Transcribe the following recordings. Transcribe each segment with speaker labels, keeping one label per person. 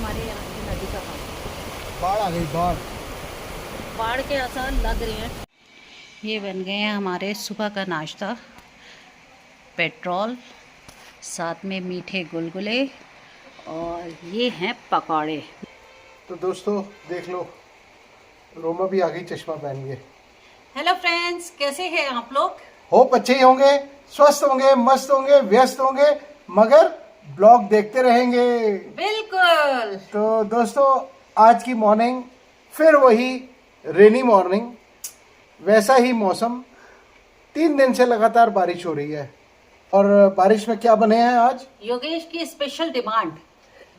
Speaker 1: हमारे यहाँ की नदी का पानी।
Speaker 2: बाढ़ आ गई, बाढ़।
Speaker 1: बाढ़ के आसार लग रहे हैं। ये बन गए हैं हमारे सुबह का नाश्ता। पेट्रोल, साथ में मीठे गुलगुले और ये हैं पकौड़े।
Speaker 2: तो दोस्तों देख लो, रोमा भी आ गई चश्मा पहन के।
Speaker 1: हेलो फ्रेंड्स, कैसे हैं आप लोग?
Speaker 2: होप अच्छे ही होंगे, स्वस्थ होंगे, मस्त होंगे, व्यस्त होंगे, मगर ब्लॉग देखते रहेंगे।
Speaker 1: बिल्कुल।
Speaker 2: तो दोस्तों आज की मॉर्निंग फिर वही रेनी मॉर्निंग, वैसा ही मौसम। 3 दिन से लगातार बारिश हो रही है। और बारिश में क्या बने हैं आज?
Speaker 1: योगेश की स्पेशल डिमांड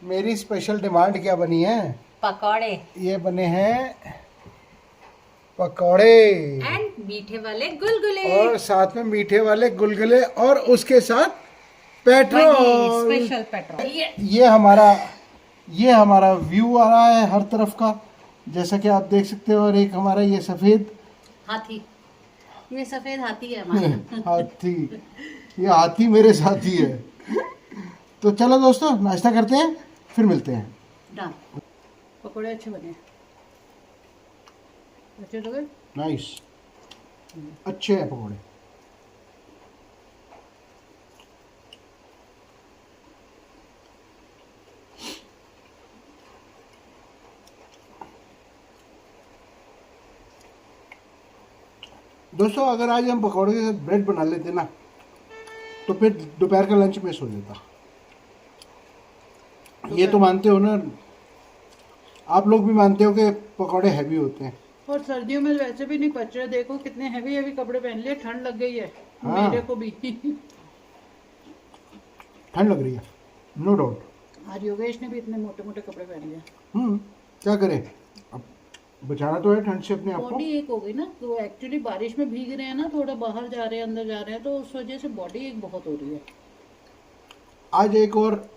Speaker 2: मेरी स्पेशल डिमांड क्या बनी है?
Speaker 1: पकौड़े
Speaker 2: ये बने हैं पकौड़े
Speaker 1: एंड मीठे वाले गुलगुले
Speaker 2: और साथ में मीठे वाले गुलगुले और उसके साथ पेट्रोल,
Speaker 1: स्पेशल पेट्रोल।
Speaker 2: ये हमारा व्यू आ रहा है हर तरफ का, जैसा कि आप देख सकते हो। और एक हमारा ये सफेद
Speaker 1: हाथी, ये सफेद हाथी है हमारा।
Speaker 2: हाथी, ये हाथी मेरे साथी है। तो चलो दोस्तों नाश्ता करते हैं, फिर मिलते हैं।
Speaker 1: डन। पकौड़े अच्छे बने, अच्छे लगे।
Speaker 2: नाइस, अच्छे हैं पकौड़े। दोस्तों अगर आज हम पकौड़े के साथ ब्रेड बना लेते ना, तो फिर दोपहर का लंच मिस हो जाता। ये तो मानते हो ना, आप लोग भी मानते हो कि पकौड़े हैवी होते हैं।
Speaker 3: और सर्दियों में वैसे भी नहीं पच रहे। देखो कितने हैवी हैवी कपड़े पहन लिए, ठंड लग गई है।
Speaker 2: हाँ।
Speaker 3: मेरे को भी।
Speaker 2: ठंड लग रही है, नो डाउट।
Speaker 3: आज योगेश ने भी इतने मोटे मोटे कपड़े पहन लिए।
Speaker 2: क्या करें, अब बचाना तो है ठंड से अपने आप को।
Speaker 3: बॉडी एक हो गई ना, तो एक्चुअली बारिश में भीग रहे हैं ना, थोड़ा बाहर जा रहे हैं अंदर जा रहे हैं, तो उस वजह से बॉडी एक बहुत हो रही है।
Speaker 2: आज एक और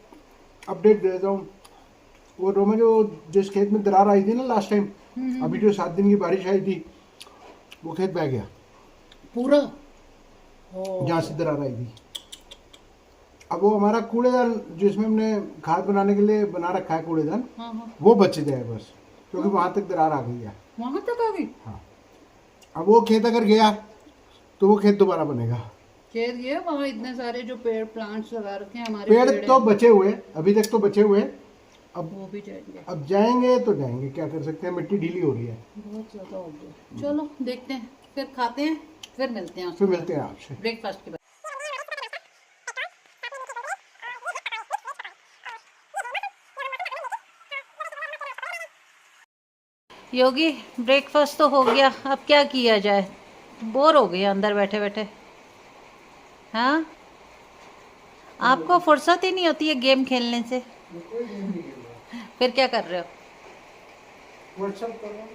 Speaker 2: अपडेट दे देता हूँ। वो रोमा जो जिस खेत में दरार आई थी ना लास्ट टाइम, अभी जो 7 दिन की बारिश आई थी, वो खेत बह गया
Speaker 3: पूरा
Speaker 2: जहाँ से दरार आई थी। अब वो हमारा कूड़ेदान जिसमें हमने खाद बनाने के लिए बना रखा है कूड़ेदान,
Speaker 3: हाँ हाँ,
Speaker 2: वो बच जाए बस, क्योंकि वहां तक दरार आ गई है।
Speaker 3: वहां तक आ गई।
Speaker 2: हाँ, अब वो खेत अगर गया तो वो खेत दोबारा बनेगा।
Speaker 3: खेत ये वहाँ इतने सारे जो पेड़ प्लांट्स लगा रखे हैं हमारे,
Speaker 2: पेड़ तो बचे हुए, अभी तक तो बचे हुए। अब
Speaker 3: वो भी जाएंगे।
Speaker 2: अब जाएंगे तो जाएंगे, क्या कर सकते हैं, मिट्टी ढीली हो रही है।
Speaker 3: बहुत ज्यादा हो गया। चलो देखते हैं, फिर खाते हैं, फिर मिलते हैं।
Speaker 2: फिर मिलते हैं आपसे
Speaker 3: ब्रेकफास्ट के बाद।
Speaker 1: योगी, ब्रेकफास्ट तो हो गया, अब क्या किया जाए? बोर हो गए अंदर बैठे बैठे। हाँ, आपको फुर्सत ही नहीं होती है गेम खेलने से, फिर क्या कर रहे हो?
Speaker 2: व्हाट्सएप करो।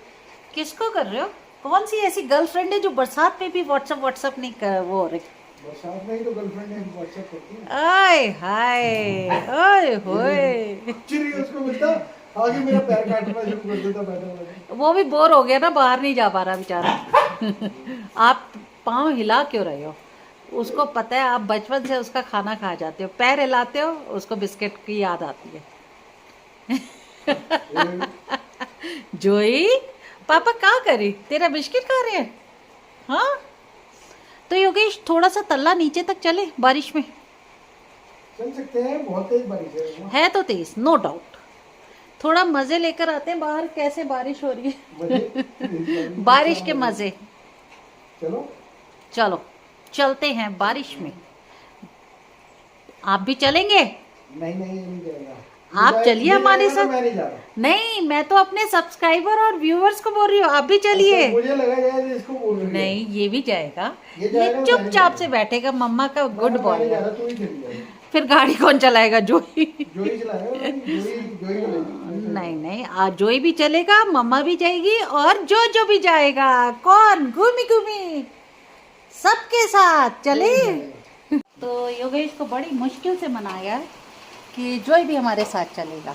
Speaker 1: किसको कर रहे हो? कौन सी ऐसी गर्लफ्रेंड है जो बरसात में भी व्हाट्सएप नहीं कर वो हो रही?
Speaker 2: बरसात में ही तो गर्लफ्रेंड है, व्हाट्सएप करती है।
Speaker 1: आय हाय, ओए होए।
Speaker 2: चिड़ी उसको मिलता, आगे मेरा पैर काटना शुरू कर देता बैठे बैठे।
Speaker 1: वो भी बोर हो गया ना, बाहर नहीं जा पा रहा बेचारा। आप पाँव हिला क्यों रहे हो? उसको पता है आप बचपन से उसका खाना खा जाते हो, पैर हिलाते हो उसको बिस्किट की याद आती है। जोई, पापा क्या करी? तेरा बिस्किट खा रहे हैं? हाँ, तो योगेश थोड़ा सा तल्ला नीचे तक चले बारिश में।
Speaker 2: चल सकते हैं, बहुत तेज बारिश
Speaker 1: है तो तेज, नो डाउट। थोड़ा मजे लेकर आते हैं बाहर, कैसे बारिश हो रही है। बारिश के मजे।
Speaker 2: चलो
Speaker 1: चलो चलते हैं बारिश में। आप भी चलेंगे?
Speaker 2: नहीं नहीं, ये नहीं जाएगा।
Speaker 1: आप चलिए हमारे साथ।
Speaker 2: मैं नहीं जा रहा।
Speaker 1: नहीं, मैं तो अपने सब्सक्राइबर और व्यूअर्स को बोल रही हूँ, आप भी चलिए।
Speaker 2: मुझे लगा जाए इसको बोल रही है।
Speaker 1: नहीं, ये भी जाएगा।
Speaker 2: ये
Speaker 1: ये
Speaker 2: जाएगा, मैं
Speaker 1: चुपचाप
Speaker 2: नहीं
Speaker 1: से बैठेगा, मम्मा का गुड
Speaker 2: मैं
Speaker 1: बॉय
Speaker 2: नहीं जा
Speaker 1: है।
Speaker 2: रहा, तू ही चली जाएगा।
Speaker 1: फिर गाड़ी कौन चलाएगा? जोई।
Speaker 2: जोई चलाएगा, जोई चलेगी।
Speaker 1: नहीं नहीं, आज जोई भी चलेगा, मम्मा भी जाएगी और जो भी जाएगा। कौन? घूमी घूमी सबके साथ चले। तो योगेश को बड़ी मुश्किल से मनाया कि जोई भी हमारे साथ चलेगा।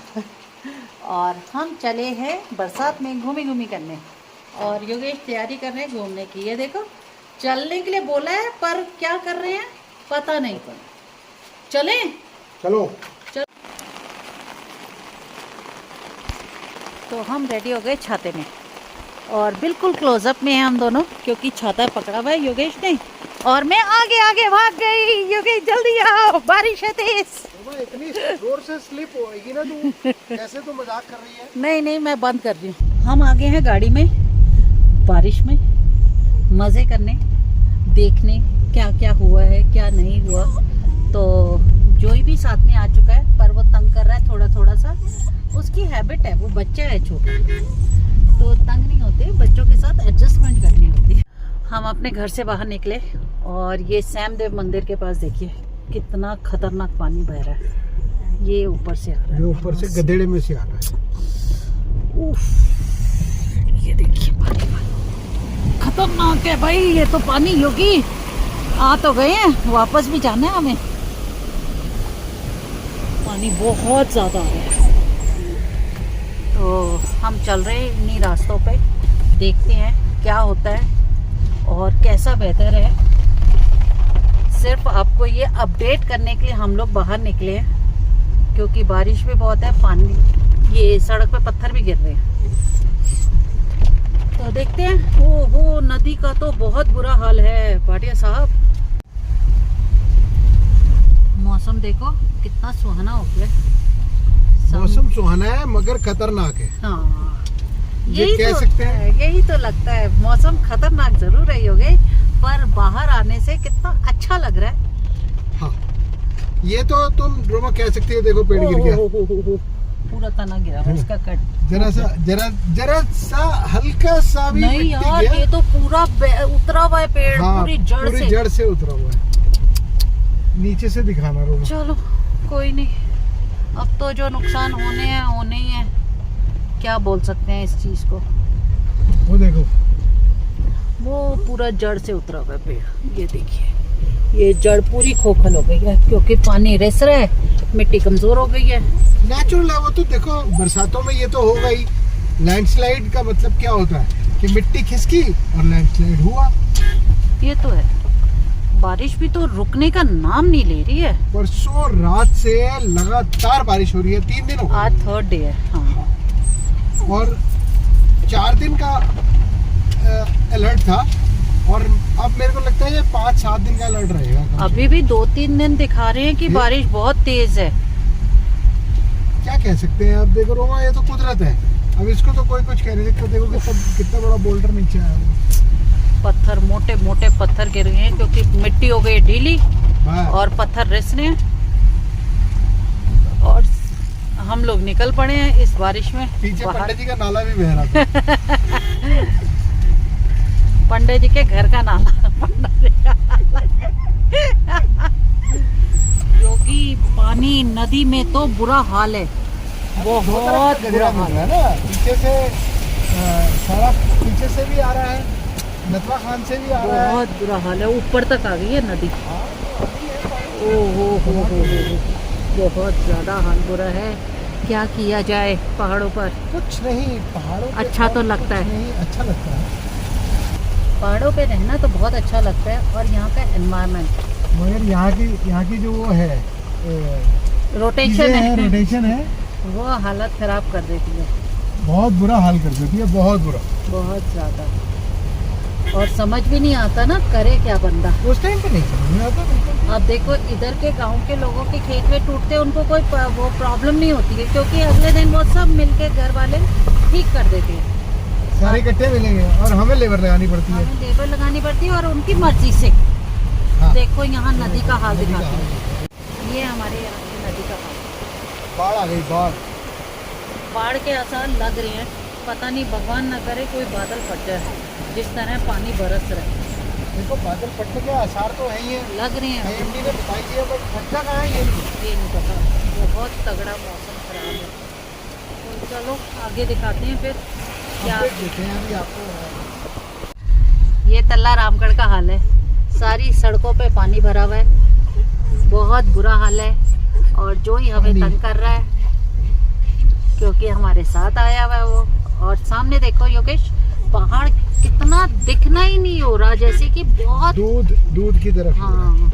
Speaker 1: और हम चले हैं बरसात में घूमी घूमी करने, और योगेश तैयारी कर रहे हैं घूमने की। ये देखो, चलने के लिए बोला है पर क्या कर रहे हैं पता नहीं। चले
Speaker 2: चलो।
Speaker 1: तो हम रेडी हो गए छाते में और बिल्कुल क्लोजअप में हैं हम दोनों, क्योंकि छाता पकड़ा हुआ है योगेश ने और मैं आगे आगे भाग गई। योगेश जल्दी आओ, बारिश है तेज।
Speaker 2: इतनी जोर से स्लिप होएगी ना तू, कैसे तू मजाक कर रही है?
Speaker 1: नहीं नहीं, मैं बंद कर रही हूँ। हम आगे हैं गाड़ी में बारिश में मज़े करने, देखने क्या क्या हुआ है क्या नहीं हुआ। तो जोई भी साथ में आ चुका है, पर वो तंग कर रहा है थोड़ा थोड़ा सा, उसकी हैबिट है, वो बच्चा है छोटा तो तंग नहीं होते, बच्चों के साथ एडजस्टमेंट करनी होती है। हम अपने घर से बाहर निकले और ये सैमदेव मंदिर के पास देखिए कितना खतरनाक पानी बह रहा है। ये ऊपर से आ रहा है,
Speaker 2: ये ऊपर से गधेड़े में से आ रहा है।
Speaker 1: उफ, ये देखिए पानी खतरनाक है भाई, ये तो पानी। योगी आ तो गए हैं, वापस भी जाना है हमें। पानी बहुत ज़्यादा आ रहा है, तो हम चल रहे हैं इन्हीं रास्तों पे, देखते हैं क्या होता है और कैसा बेहतर है। सिर्फ आपको ये अपडेट करने के लिए हम लोग बाहर निकले हैं, क्योंकि बारिश भी बहुत है, पानी ये सड़क पे पत्थर भी गिर रहे हैं। तो देखते हैं। ओहो, नदी का तो बहुत बुरा हाल है भाटिया साहब। मौसम देखो कितना सुहाना हो गया।
Speaker 2: मौसम सुहाना है मगर खतरनाक है।
Speaker 1: हाँ,
Speaker 2: ये
Speaker 1: यही
Speaker 2: कह
Speaker 1: तो
Speaker 2: सकते हैं।
Speaker 1: यही तो लगता है, मौसम खतरनाक जरूर रही होगी, पर बाहर आने से कितना अच्छा लग रहा है।
Speaker 2: हाँ, ये तो तुम रोमा कह सकती हो। देखो पेड़ गिर गया,
Speaker 1: पूरा तना गिरा है इसका कट।
Speaker 2: जरा सा हल्का सा भी
Speaker 1: नहीं यार, ये तो पूरा उतरा हुआ है पेड़।
Speaker 2: हाँ,
Speaker 1: पूरी
Speaker 2: जड़ से उतरा हुआ है। नीचे से दिखाना रोमा।
Speaker 1: चलो कोई नहीं, अब तो जो नुकसान होने ही है, क्या बोल सकते हैं इस चीज को।
Speaker 2: वो देखो,
Speaker 1: वो पूरा जड़ से उतरा हुआ है पेड़। ये देखिए, ये जड़ पूरी खोखल हो गई है, क्योंकि पानी रिस रहा है, मिट्टी कमजोर हो गई है।
Speaker 2: नेचुरल है वो तो। देखो बरसातों में ये तो होगा ही। लैंडस्लाइड का मतलब क्या होता है कि मिट्टी खिसकी और लैंडस्लाइड हुआ।
Speaker 1: ये तो है, बारिश भी तो रुकने का नाम नहीं ले रही है।
Speaker 2: परसों रात से लगातार बारिश हो रही है, 3 दिन हो गए।
Speaker 1: आज 3rd डे है। हाँ,
Speaker 2: और 4 दिन का अलर्ट था, और अब मेरे को लगता है ये 5-7 दिन का अलर्ट रहेगा।
Speaker 1: अभी भी 2-3 दिन दिखा रहे हैं कि बारिश बहुत तेज है।
Speaker 2: क्या कह सकते हैं अब। देखो रोमा, ये तो कुदरत है, अब इसको तो कोई कुछ कह नहीं सकता। देखो कितना बड़ा बोल्डर नीचे आया है।
Speaker 1: पत्थर, मोटे मोटे पत्थर गिर गए हैं, क्योंकि मिट्टी हो गई ढीली और पत्थर रिस रहे हैं। और हम लोग निकल पड़े हैं इस बारिश में।
Speaker 2: पीछे पंडित जी का नाला भी बह रहा था।
Speaker 1: पंडित जी के घर का नाला। योगी, पानी नदी में तो बुरा हाल है, बहुत बुरा हाल है
Speaker 2: ना। पीछे से सारा पीछे से भी आ रहा है, नथवा खान से भी आ रहा है।
Speaker 1: बहुत बुरा हाल है, ऊपर तक आ गई है नदी। ओहो हो, बहुत ज्यादा हाल बुरा है। क्या किया जाए पहाड़ों पर?
Speaker 2: कुछ नहीं, पहाड़ों पे
Speaker 1: अच्छा तो लगता है।
Speaker 2: नहीं, अच्छा लगता है
Speaker 1: पहाड़ों पे रहना तो बहुत अच्छा लगता है, और यहाँ का एनवायरनमेंट,
Speaker 2: मगर यहाँ की जो वो है
Speaker 1: रोटेशन
Speaker 2: है
Speaker 1: वो हालत खराब कर देती है,
Speaker 2: बहुत बुरा हाल कर देती है, बहुत बुरा,
Speaker 1: बहुत ज्यादा। और समझ भी नहीं आता ना, करे क्या बंदा।
Speaker 2: उस टाइम पे नहीं समझ में आता बिल्कुल।
Speaker 1: अब देखो, इधर के गांव के लोगों के खेत में टूटते, उनको कोई वो प्रॉब्लम नहीं होती है, क्योंकि अगले दिन वो सब मिलके घर वाले ठीक कर देते हैं।
Speaker 2: सारे इकट्ठे मिलेंगे और हमें लेबर लगानी पड़ती है।
Speaker 1: हमें लेबर लगानी पड़ती है, और उनकी मर्जी से।
Speaker 2: हाँ।
Speaker 1: देखो यहाँ नदी का हाल दिखाते हैं। ये हमारे यहाँ की नदी का हाल।
Speaker 2: बाढ़ आ गई,
Speaker 1: बाढ़ के आसार लग रहे हैं। पता नहीं, भगवान न करे कोई बादल फट जाए, जिस तरह पानी बरस रहा है।
Speaker 2: देखो बादल फटने के आसार तो है ही है,
Speaker 1: लग रहे हैं।
Speaker 2: एमडी ने बताई दिया, बट फटना कहाँ है ये
Speaker 1: नहीं पता। बहुत तगड़ा मौसम खराब है। तो चलो आगे दिखाते हैं फिर क्या।
Speaker 2: देते हैं अभी आपको।
Speaker 1: ये तल्ला रामगढ़ का हाल है, सारी सड़कों पे पानी भरा हुआ है, बहुत बुरा हाल है। और जो ही हमें तंग कर रहा है, क्योंकि हमारे साथ आया हुआ है वो। और सामने देखो योगेश, पहाड़ कितना दिखना ही नहीं हो रहा, जैसे कि बहुत
Speaker 2: दूध की तरफ।
Speaker 1: हाँ,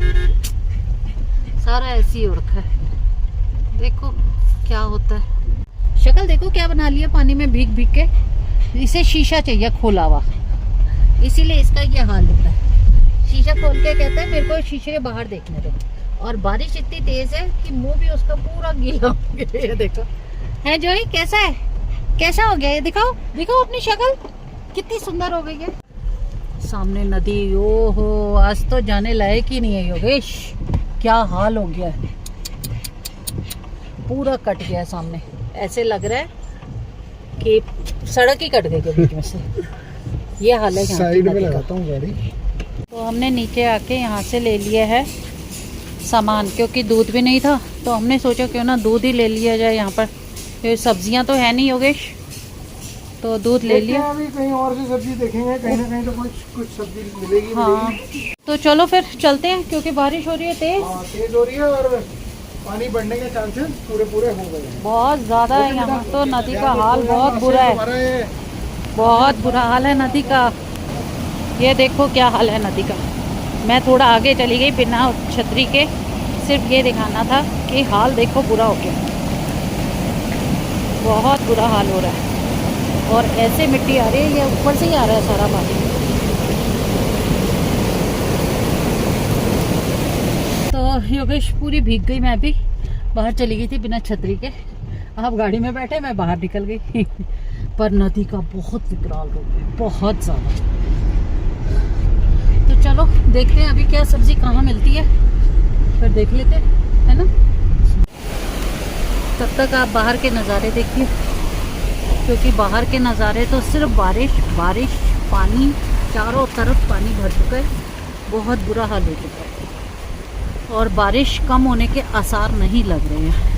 Speaker 1: सारा ऐसी हो रखा है। देखो क्या होता है। शक्ल देखो क्या बना लिया पानी में भीग भीग के। इसे शीशा चाहिए खोला हुआ, इसीलिए इसका ये हाल होता है। शीशा खोल के कहता है मेरे को शीशे के बाहर देखने दो। और बारिश इतनी तेज है कि मुंह भी उसका पूरा गीला हो गया। ये देखो है जोई, कैसा है, कैसा हो गया ये दिखाओ, दिखाओ अपनी शक्ल कितनी सुंदर हो गई है। सामने नदी, ओहो आज तो जाने लायक ही नहीं है योगेश, क्या हाल हो गया है, पूरा कट गया है सामने। ऐसे लग रहा है कि सड़क ही कट गई है बीच में से। ये हाल है यहाँ की
Speaker 2: साइड में
Speaker 1: नदी का।
Speaker 2: लगाता हूँ गाड़ी।
Speaker 1: तो हमने नीचे आके यहाँ से ले लिया है सामान, क्योंकि दूध भी नहीं था तो हमने सोचा क्यों ना दूध ही ले लिया जाए। यहाँ पर फिर सब्जियाँ तो है नहीं योगेश, तो दूध ले लिया।
Speaker 2: अभी कहीं और से सब्जी देखेंगे, कहीं ना कहीं तो कुछ सब्जी मिलेगी।
Speaker 1: हाँ तो चलो फिर चलते हैं, क्योंकि बारिश हो रही है तेज।
Speaker 2: हाँ, तेज हो रही है और पानी बढ़ने के चांसेस पूरे हो गए हैं।
Speaker 1: बहुत ज़्यादा है यहाँ तो, नदी का हाल बहुत बुरा है, बहुत बुरा हाल है नदी का। ये देखो क्या हाल है नदी का। मैं थोड़ा आगे चली गई बिना छतरी के, सिर्फ ये दिखाना था कि हाल देखो बुरा हो गया, बहुत बुरा हाल हो रहा है। और ऐसे मिट्टी आ रही है, ये ऊपर से ही आ रहा है सारा पानी। तो योगेश पूरी भीग गई, मैं भी बाहर चली गई थी बिना छतरी के। आप गाड़ी में बैठे, मैं बाहर निकल गई। पर नदी का बहुत विकराल रूप है, बहुत ज़्यादा। तो चलो देखते हैं अभी क्या सब्जी कहाँ मिलती है, फिर देख लेते हैं, है ना। तब तक आप बाहर के नज़ारे देखिए, क्योंकि बाहर के नज़ारे तो सिर्फ बारिश बारिश, पानी चारों तरफ पानी भर चुका है, बहुत बुरा हाल हो चुका है और बारिश कम होने के आसार नहीं लग रहे हैं।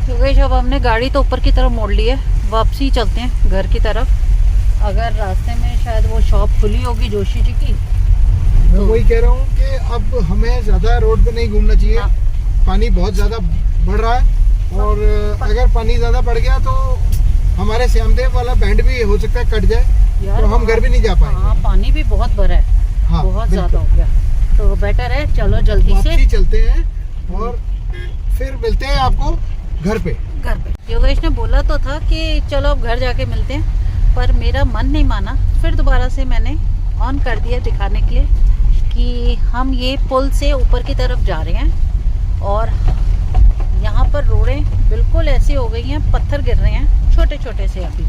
Speaker 1: क्योंकि जब हमने गाड़ी तो ऊपर की तरफ मोड़ ली है, वापसी चलते हैं घर की तरफ। अगर रास्ते में शायद वो शॉप खुली होगी जोशी जी की।
Speaker 2: मैं वही कह रहा हूँ कि अब हमें ज़्यादा रोड पे नहीं घूमना चाहिए।
Speaker 1: हाँ।
Speaker 2: पानी बहुत ज़्यादा बढ़ रहा है और अगर पानी ज़्यादा बढ़ गया तो हमारे श्यामदेव वाला बैंड भी हो सकता है कट जाए, तो हम घर भी नहीं जा पाएंगे।
Speaker 1: हाँ पानी भी बहुत भरा है,
Speaker 2: हाँ,
Speaker 1: बहुत
Speaker 2: बिल्कुल।
Speaker 1: ज़्यादा हो गया। तो बेटर है चलो जल्दी से
Speaker 2: वापसी चलते हैं और फिर मिलते हैं आपको घर पे।
Speaker 1: योगेश ने बोला तो था कि चलो अब घर जाके मिलते हैं, पर मेरा मन नहीं माना। फिर दोबारा से मैंने ऑन कर दिया दिखाने के लिए कि हम ये पुल से ऊपर की तरफ जा रहे हैं और यहाँ पर रोडें बिल्कुल ऐसी हो गई हैं, पत्थर गिर रहे हैं छोटे छोटे से अभी,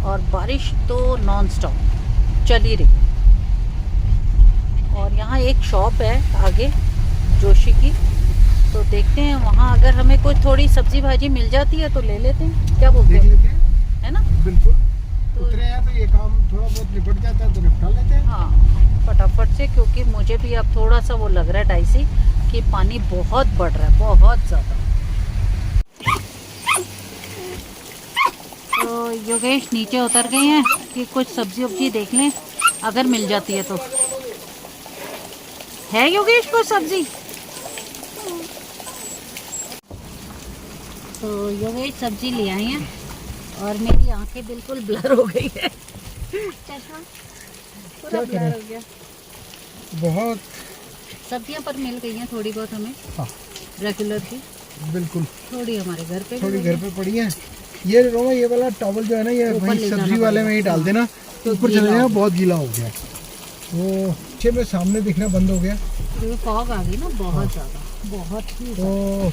Speaker 1: और बारिश तो नॉन स्टॉप चल ही रही। और यहाँ एक शॉप है आगे जोशी की, तो देखते हैं वहाँ अगर हमें कोई थोड़ी सब्जी भाजी मिल जाती है तो ले लेते हैं, क्या बोलते
Speaker 2: देख
Speaker 1: हैं,
Speaker 2: लेते हैं।
Speaker 1: है ना।
Speaker 2: बिल्कुल, उतरे हैं तो ये काम थोड़ा बहुत निपट जाता है तो निपटा लेते हैं।
Speaker 1: हाँ फटाफट से, क्योंकि मुझे भी अब थोड़ा सा वो लग रहा है डाइसी कि पानी बहुत बढ़ रहा है, बहुत ज़्यादा। तो योगेश नीचे उतर गए हैं कि कुछ सब्जी वब्जी देख लें अगर मिल जाती है तो। है योगेश कोई सब्जी? तो योगेश सब्जी ले आए हैं और मेरी आंखें बिल्कुल ब्लर हो गई है, चश्मा पूरा ब्लर हो गया।
Speaker 2: बहुत
Speaker 1: सब्जियां पर मिल गई हैं थोड़ी बहुत हमें,
Speaker 2: हाँ,
Speaker 1: रेगुलर की,
Speaker 2: बिल्कुल
Speaker 1: थोड़ी हमारे घर पे
Speaker 2: थोड़ी घर पे पड़ी है। ये रोमा, ये वाला टॉवल जो है ना, ये
Speaker 1: ऊपर
Speaker 2: वही
Speaker 1: ले
Speaker 2: सब्जी
Speaker 1: जाना
Speaker 2: वाले में ही डाल देना,
Speaker 1: तो
Speaker 2: ऊपर
Speaker 1: गीला
Speaker 2: चले जाना,
Speaker 1: हो
Speaker 2: बहुत गीला हो गया। वो पीछे में सामने दिखना बंद हो गया,
Speaker 1: तो फॉग आ गई ना बहुत ज़्यादा, बहुत ही
Speaker 2: तो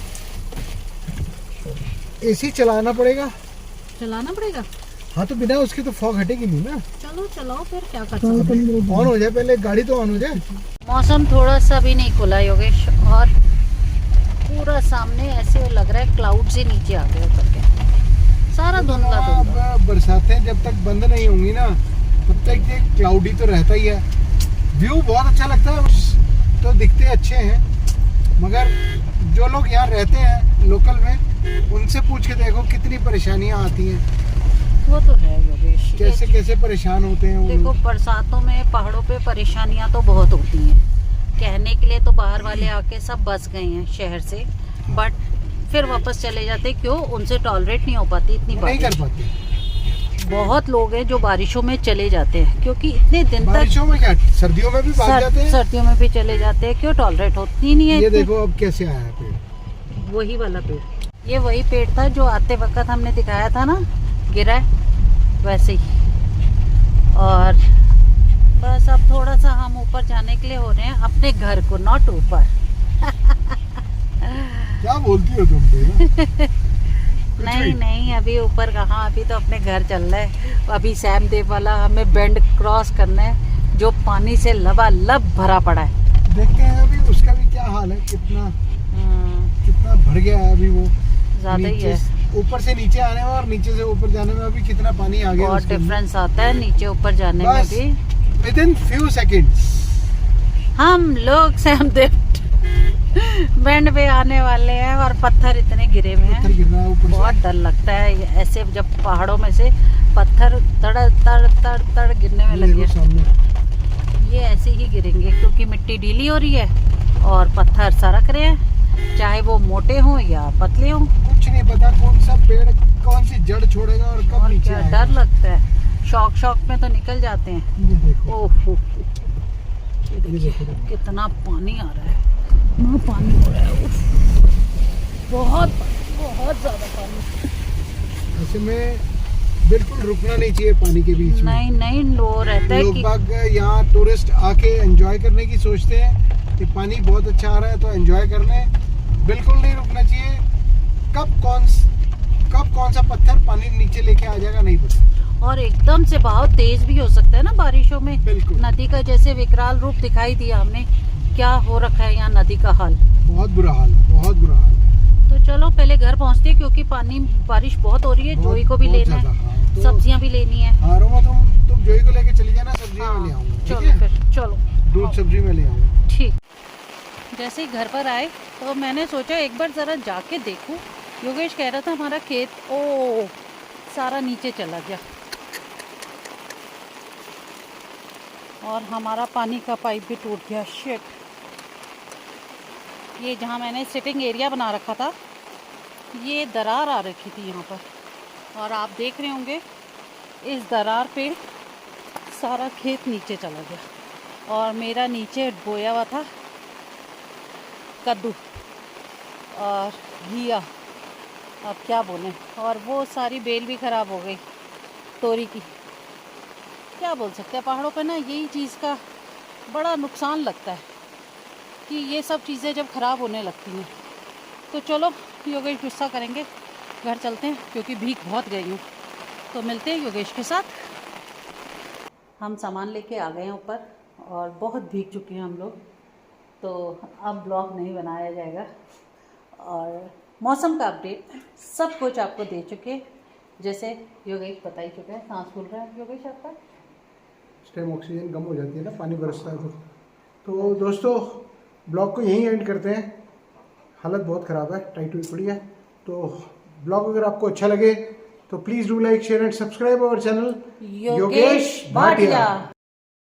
Speaker 2: एसी चलाना पड़ेगा।
Speaker 1: चलाना पड़ेगा।
Speaker 2: हाँ, तो बिना उसके तो फॉग हटेगी नहीं ना।
Speaker 1: चलो चलाओ फिर, क्या कर सकते हैं।
Speaker 2: ऑन हो जाए पहले, गाड़ी तो ऑन हो जाए।
Speaker 1: मौसम थोड़ा सा भी नहीं खुला योगेश, और पूरा सामने ऐसे लग रहा है क्लाउड से नीचे आ गए उतर के, सारा धुंधला धुंधला।
Speaker 2: अब बरसातें जब तक बंद नहीं होंगी ना, तब तक ये क्लाउडी तो रहता ही है। व्यू बहुत अच्छा लगता है, तो दिखते अच्छे हैं, मगर जो लोग यहाँ रहते हैं लोकल में, उनसे पूछ के देखो कितनी परेशानियाँ आती हैं।
Speaker 1: वो तो है योगेश,
Speaker 2: कैसे कैसे परेशान होते हैं वो
Speaker 1: देखो
Speaker 2: लोग।
Speaker 1: बरसातों में पहाड़ों पे परेशानियां तो बहुत होती हैं, कहने के लिए तो बाहर वाले आके सब बस गए हैं शहर से, बट फिर वापस चले जाते, क्यों, उनसे टॉलरेट नहीं हो पाती इतनी
Speaker 2: नहीं कर
Speaker 1: बारिश।
Speaker 2: पाते।
Speaker 1: बहुत लोग हैं जो बारिशों में चले जाते हैं, क्योंकि इतने दिन तक
Speaker 2: बारिशों में क्या, सर्दियों में भी भाग जाते हैं।
Speaker 1: सर्दियों में भी चले जाते हैं, क्यों, टॉलरेट होती नहीं है
Speaker 2: ये
Speaker 1: इतनी।
Speaker 2: देखो अब कैसे आया है पेड़।
Speaker 1: वही वाला पेड़, ये वही पेड़ था जो आते वक्त हमने दिखाया था ना, गिरा है वैसे ही। और बस अब थोड़ा सा हम ऊपर जाने के लिए हो रहे हैं, अपने घर को, नॉट ऊपर।
Speaker 2: क्या बोलती हो तुम भी?
Speaker 1: नहीं नहीं, अभी ऊपर कहाँ, अभी तो अपने घर चल रहा है। अभी सैम देव वाला हमें बेंड क्रॉस करना है, जो पानी से लबालब भरा पड़ा है।
Speaker 2: देखते हैं अभी उसका भी क्या हाल है, कितना भर गया है अभी। वो
Speaker 1: ज्यादा ही है,
Speaker 2: ऊपर से नीचे आने में और नीचे से ऊपर जाने में अभी कितना पानी आ गया।
Speaker 1: बहुत डिफरेंस आता है नीचे ऊपर जाने में भी।
Speaker 2: विदिन फ्यू सेकंड्स
Speaker 1: हम लोग सैम देव बैंड पे आने वाले हैं और पत्थर इतने गिरे हुए हैं,
Speaker 2: गिर रहा है ऊपर से।
Speaker 1: बहुत डर लगता है ऐसे, जब पहाड़ों में से पत्थर तड़ तड़ तड़ तड़ गिरने में लगे। ये ऐसे ही गिरेंगे क्योंकि मिट्टी ढीली हो रही है और पत्थर सरक रहे हैं, चाहे वो मोटे हों या पतले हों।
Speaker 2: कुछ नहीं पता कौन सा पेड़ कौन सी जड़ छोड़ेगा और कब नीचे
Speaker 1: क्या
Speaker 2: आएगा।
Speaker 1: डर लगता है, शौक में तो निकल जाते हैं।
Speaker 2: ये देखो,
Speaker 1: ओह,
Speaker 2: ये देखो।
Speaker 1: कितना पानी आ रहा है, इतना पानी हो रहा है, उफ, बहुत ज्यादा पानी।
Speaker 2: ऐसे में बिल्कुल रुकना नहीं चाहिए पानी के बीच में।
Speaker 1: नहीं नहीं, लो रहता है
Speaker 2: लोग
Speaker 1: कि
Speaker 2: बाग यहाँ टूरिस्ट आके एंजॉय करने की सोचते हैं कि पानी बहुत अच्छा आ रहा है तो एंजॉय कर लें, बिल्कुल नहीं रुकना चाहिए। कब कौन सा पत्थर पानी नीचे लेके आ जाएगा नहीं पता।
Speaker 1: और एकदम से बहुत तेज भी हो सकता है ना बारिशों में।
Speaker 2: बिल्कुल।
Speaker 1: नदी का जैसे विकराल रूप दिखाई दिया हमने, क्या हो रखा है यहाँ नदी का हाल,
Speaker 2: बहुत बुरा हाल है, बहुत बुरा हाल है।
Speaker 1: तो चलो पहले घर पहुँचते हैं क्योंकि बारिश बहुत हो रही है। जोई को भी
Speaker 2: बहुत
Speaker 1: लेना
Speaker 2: ज्यादा,
Speaker 1: है,
Speaker 2: हाँ। तो
Speaker 1: सब्जियाँ भी लेनी है।
Speaker 2: हाँ रोमा, तुम जोई को लेके चली जाना, सब्जियाँ मैं ले आऊंगा। ठीक
Speaker 1: चलो
Speaker 2: है?
Speaker 1: फिर चलो,
Speaker 2: दूध सब्जी में ले आऊंगा।
Speaker 1: ठीक। जैसे ही घर पर आए तो मैंने सोचा एक बार ज़रा जाके देखूं। योगेश कह रहा था हमारा खेत सारा नीचे चला गया और हमारा पानी का पाइप भी टूट गया। शिट। ये जहाँ मैंने सिटिंग एरिया बना रखा था, ये दरार आ रखी थी यहाँ पर, और आप देख रहे होंगे इस दरार पे सारा खेत नीचे चला गया। और मेरा नीचे बोया हुआ था कद्दू और घिया, अब क्या बोलें, और वो सारी बेल भी ख़राब हो गई तोरी की। क्या बोल सकते हैं, पहाड़ों पर ना यही चीज़ का बड़ा नुकसान लगता है कि ये सब चीज़ें जब ख़राब होने लगती हैं। तो चलो, योगेश गुस्सा करेंगे, घर चलते हैं क्योंकि भीग बहुत गई हूँ। तो मिलते हैं योगेश के साथ। हम सामान लेके आ गए हैं ऊपर और बहुत भीग चुके हैं हम लोग, तो अब ब्लॉग नहीं बनाया जाएगा। और मौसम का अपडेट सब कुछ आपको दे चुके, जैसे योगेश बता ही चुका है। सांस फूल रहा है योगेश आपका।
Speaker 2: इस टाइम ऑक्सीजन कम हो जाती है ना, पानी बरसता है तो दोस्तों ब्लॉग को यहीं एंड करते हैं। हालत बहुत ख़राब है, टाइट हुई पड़ी है। तो ब्लॉग अगर आपको अच्छा लगे तो please do like share and subscribe our channel
Speaker 1: Yogesh Bhatia.